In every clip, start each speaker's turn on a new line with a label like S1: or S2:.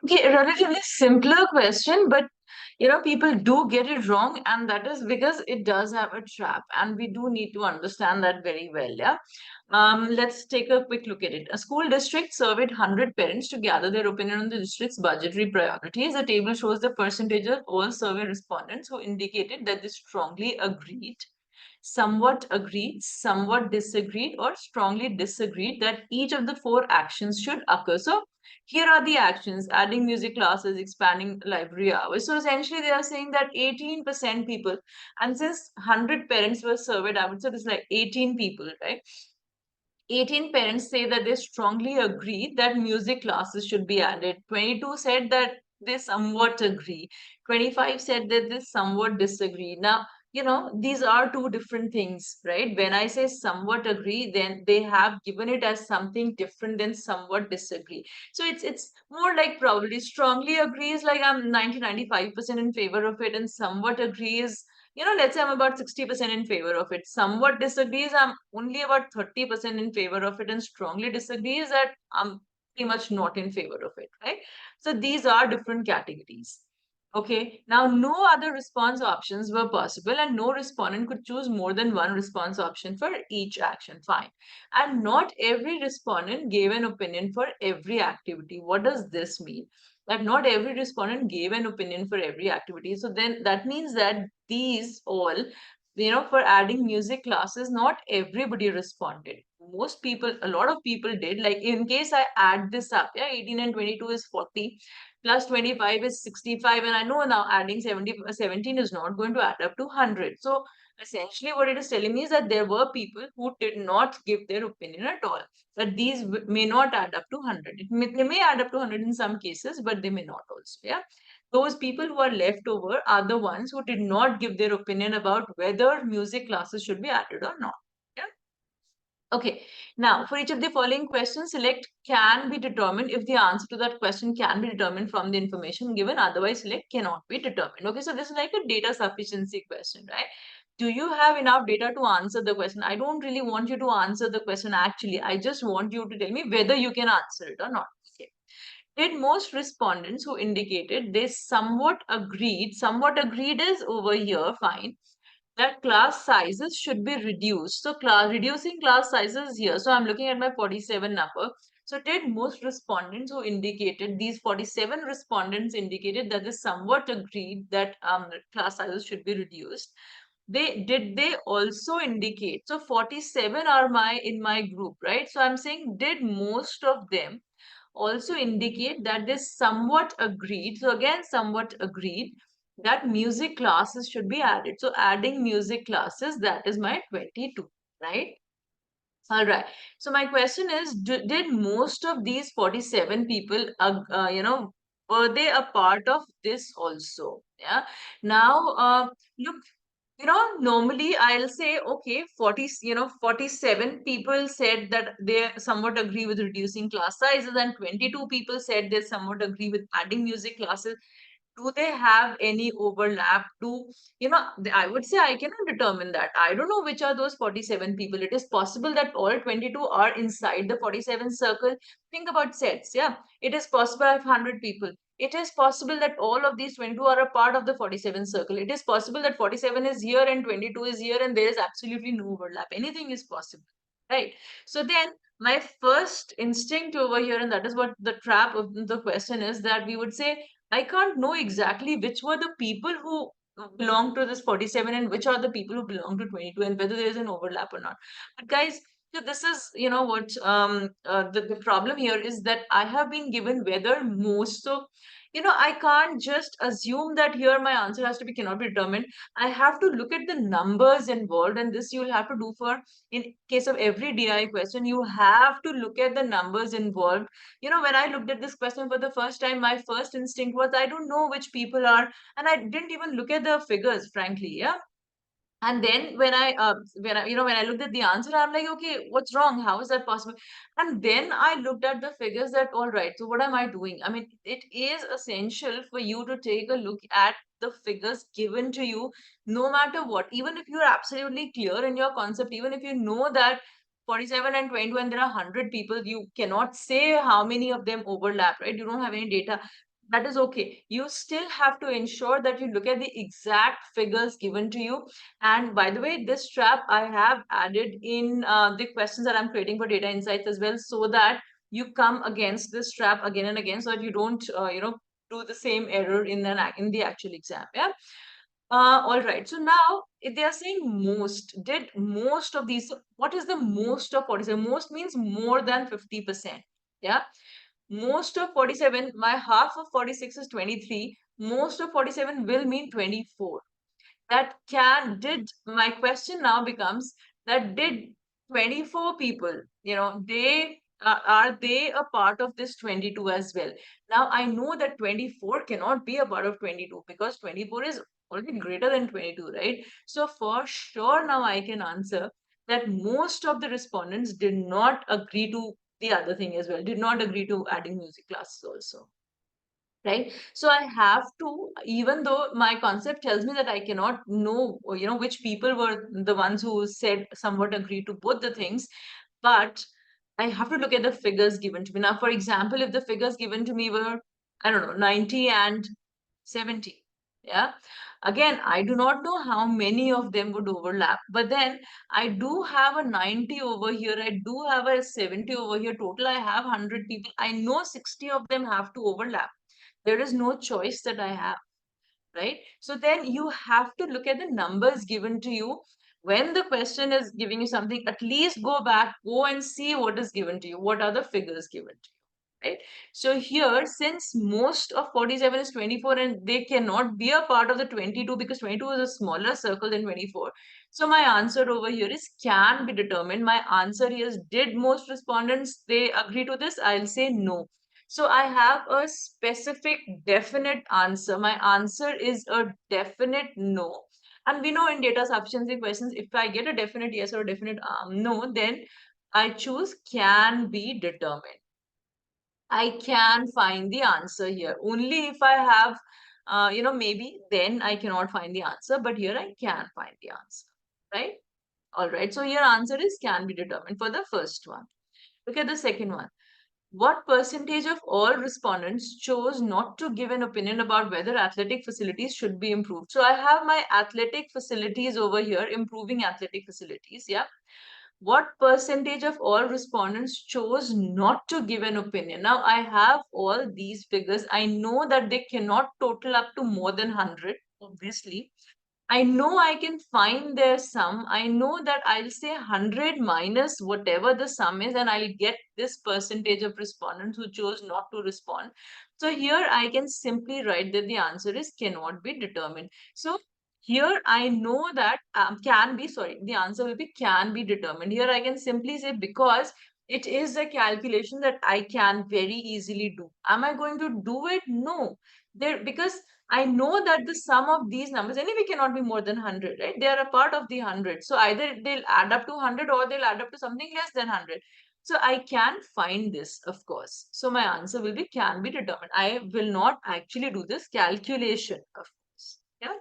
S1: Okay, a relatively simpler question, but people do get it wrong, and that is because it does have a trap, and we do need to understand that very well. Yeah. Let's take a quick look at it. A school district surveyed 100 parents to gather their opinion on the district's budgetary priorities. The table shows the percentage of all survey respondents who indicated that they strongly agreed, somewhat agreed, somewhat disagreed, or strongly disagreed that each of the four actions should occur. So here are the actions: adding music classes, expanding library hours. So essentially, they are saying that 18% people, and since 100 parents were surveyed, I would say this is like 18 people, right? 18 parents say that they strongly agree that music classes should be added. 22 said that they somewhat agree. 25 said that they somewhat disagree. Now, these are two different things, right? When I say somewhat agree, then they have given it as something different than somewhat disagree. So it's more like probably strongly agrees, like I'm 95% in favor of it, and somewhat agrees, let's say I'm about 60% in favor of it. Somewhat disagrees, I'm only about 30% in favor of it, and strongly disagrees that I'm pretty much not in favor of it, right? So these are different categories. Okay, now no other response options were possible, and no respondent could choose more than one response option for each action. Fine. And not every respondent gave an opinion for every activity. What does this mean? That not every respondent gave an opinion for every activity. So then that means that these all, for adding music classes, not everybody responded. Most people, a lot of people did. Like in case I add this up, yeah, 18 and 22 is 40, plus 25 is 65, and I know now adding 17 is not going to add up to 100. So essentially what it is telling me is that there were people who did not give their opinion at all, that these may not add up to 100. They may add up to 100 in some cases, but they may not also. Yeah. Those people who are left over are the ones who did not give their opinion about whether music classes should be added or not. Yeah. Okay. Now, for each of the following questions, select can be determined if the answer to that question can be determined from the information given. Otherwise, select cannot be determined. Okay. So this is like a data sufficiency question, right? Do you have enough data to answer the question? I don't really want you to answer the question actually. I just want you to tell me whether you can answer it or not. Okay. Did most respondents who indicated they somewhat agreed is over here, fine, that class sizes should be reduced. So reducing class sizes here. So I'm looking at my 47 number. So did most respondents who indicated, these 47 respondents indicated that they somewhat agreed that class sizes should be reduced. They also indicate, so 47 are in my group, right? So I'm saying did most of them also indicate that they somewhat agreed. So again, somewhat agreed that music classes should be added. So adding music classes, that is my 22, right? All right. So my question is, did most of these 47 people, were they a part of this also? Yeah. Now, look, normally I'll say, okay, 47 people said that they somewhat agree with reducing class sizes, and 22 people said they somewhat agree with adding music classes. Do they have any overlap? I would say I cannot determine that. I don't know which are those 47 people. It is possible that all 22 are inside the 47 circle. Think about sets. Yeah. It is possible I have 100 people. It is possible that all of these 22 are a part of the 47 circle. It is possible that 47 is here and 22 is here, and there is absolutely no overlap. Anything is possible. Right. So then my first instinct over here, and that is what the trap of the question is, that we would say I can't know exactly which were the people who belong to this 47 and which are the people who belong to 22, and whether there is an overlap or not. But guys, so this is, what the problem here is, that I have been given whether most. So, I can't just assume that here my answer has to be cannot be determined. I have to look at the numbers involved, and this you'll have to do for, in case of every DI question, you have to look at the numbers involved. When I looked at this question for the first time, my first instinct was I don't know which people are, and I didn't even look at the figures, frankly. Yeah. And then when I looked at the answer, I'm like, okay, what's wrong? How is that possible? And then I looked at the figures, that all right, so what am I doing? I mean, it is essential for you to take a look at the figures given to you, no matter what. Even if you're absolutely clear in your concept, even if you know that 47 and 21, there are 100 people, you cannot say how many of them overlap, right? You don't have any data. that is okay. You still have to ensure that you look at the exact figures given to you. And by the way, this trap I have added in the questions that I'm creating for data insights as well, so that you come against this trap again and again, so that you don't, do the same error in the actual exam. Yeah. All right. So now, if they are saying most, did most of these, so what is the most of 47? Most means more than 50%. Yeah. Most of 47, my half of 46 is 23. Most of 47 will mean 24. That did, my question now becomes that did 24 people, are they a part of this 22 as well? Now I know that 24 cannot be a part of 22 because 24 is already greater than 22, right? So for sure now I can answer that most of the respondents did not agree to the other thing as well, did not agree to adding music classes also, right? So I have to, even though my concept tells me that I cannot know, which people were the ones who said somewhat agree to both the things, but I have to look at the figures given to me. Now, for example, if the figures given to me were, I don't know, 90 and 70, yeah, again, I do not know how many of them would overlap, but then I do have a 90 over here, I do have a 70 over here, total I have 100 people, I know 60 of them have to overlap. There is no choice that I have, right? So then you have to look at the numbers given to you. When the question is giving you something, at least go back, go and see what is given to you. What are the figures given to you, right? So here, since most of 47 is 24 and they cannot be a part of the 22 because 22 is a smaller circle than 24. So my answer over here is can be determined. My answer here is, did most respondents, they agree to this? I'll say no. So I have a specific definite answer. My answer is a definite no. And we know in data sufficiency questions, if I get a definite yes or a definite no, then I choose can be determined. I can find the answer here. Only if I have, maybe then I cannot find the answer, but here I can find the answer, right? All right. So your answer is can be determined for the first one. Look at the second one. What percentage of all respondents chose not to give an opinion about whether athletic facilities should be improved? So I have my athletic facilities over here, improving athletic facilities. Yeah. What percentage of all respondents chose not to give an opinion? Now I have all these figures. I know that they cannot total up to more than 100, obviously. I know I can find their sum. I know that I'll say 100 minus whatever the sum is, and I'll get this percentage of respondents who chose not to respond. So here I can simply write that the answer is cannot be determined. So here I know that the answer will be can be determined. Here I can simply say because it is a calculation that I can very easily do. Am I going to do it? No. Because I know that the sum of these numbers anyway cannot be more than 100, right? They are a part of the 100. So either they'll add up to 100 or they'll add up to something less than 100. So I can find this, of course. So my answer will be can be determined. I will not actually do this calculation, of course. Yeah.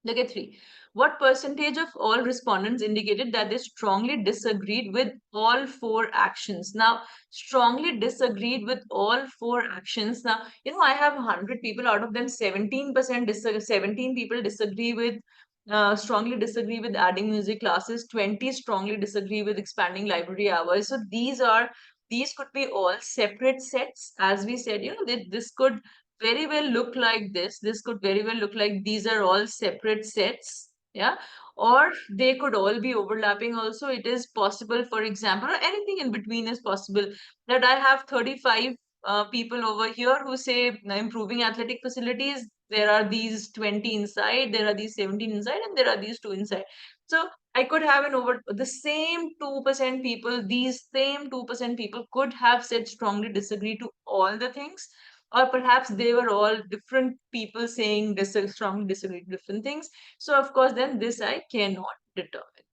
S1: Look at 3. What percentage of all respondents indicated that they strongly disagreed with all 4 actions? Now, strongly disagreed with all 4 actions. Now, I have 100 people, out of them 17% 17 people disagree with, strongly disagree with adding music classes, 20 strongly disagree with expanding library hours. So these could be all separate sets. As we said, this could very well look like this. This could very well look like these are all separate sets. Yeah. Or they could all be overlapping also. It is possible, for example, or anything in between is possible, that I have 35 people over here who say improving athletic facilities. There are these 20 inside, there are these 17 inside, and there are these 2 inside. So I could have the same 2% people, these same 2% people could have said strongly disagree to all the things, or perhaps they were all different people saying strongly disagree to different things. So of course, then this I cannot determine.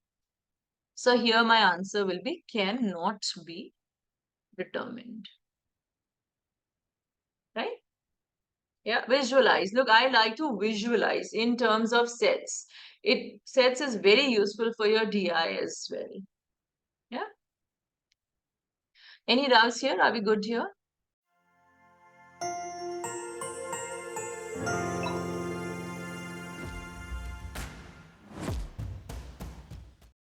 S1: So here my answer will be cannot be determined, right? Yeah, visualize. Look, I like to visualize in terms of sets. Sets is very useful for your DI as well. Yeah. Any doubts here? Are we good here?